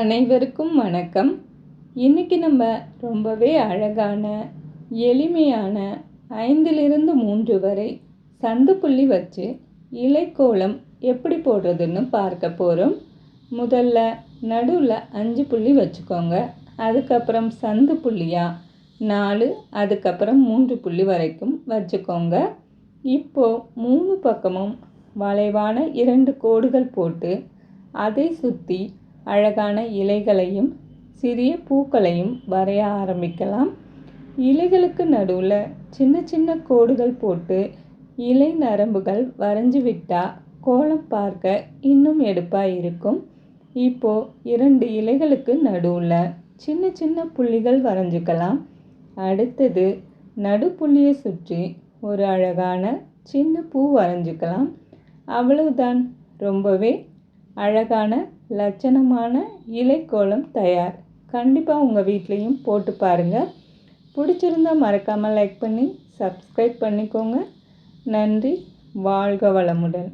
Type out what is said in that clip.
அனைவருக்கும் வணக்கம். இன்றைக்கி நம்ம ரொம்பவே அழகான எளிமையான 5லிருந்து 3 வரை சந்து புள்ளி வச்சு இலைக்கோலம் எப்படி போடுறதுன்னு பார்க்க போகிறோம். முதல்ல நடுவில் 5 புள்ளி வச்சுக்கோங்க. அதுக்கப்புறம் சந்து புள்ளியாக 4, அதுக்கப்புறம் 3 புள்ளி வரைக்கும் வச்சுக்கோங்க. இப்போது 3 பக்கமும் வளைவான 2 கோடுகள் போட்டு அதை சுற்றி அழகான இலைகளையும் சிறிய பூக்களையும் வரைய ஆரம்பிக்கலாம். இலைகளுக்கு நடுவில் சின்ன சின்ன கோடுகள் போட்டு இலை நரம்புகள் வரைஞ்சி விட்டால் கோலம் பார்க்க இன்னும் எடுப்பாக இருக்கும். இப்போது 2 இலைகளுக்கு நடுவில் சின்ன சின்ன புள்ளிகள் வரைஞ்சிக்கலாம். அடுத்தது நடுப்புள்ளியை சுற்றி ஒரு அழகான சின்ன பூ வரைஞ்சிக்கலாம். அவ்வளவுதான், ரொம்பவே அழகான லட்சணமான இலைக்கோலம் தயார். கண்டிப்பாக உங்கள் வீட்லேயும் போட்டு பாருங்கள். பிடிச்சிருந்தால் மறக்காமல் லைக் பண்ணி சப்ஸ்கிரைப் பண்ணிக்கோங்க. நன்றி. வாழ்க வளமுடன்.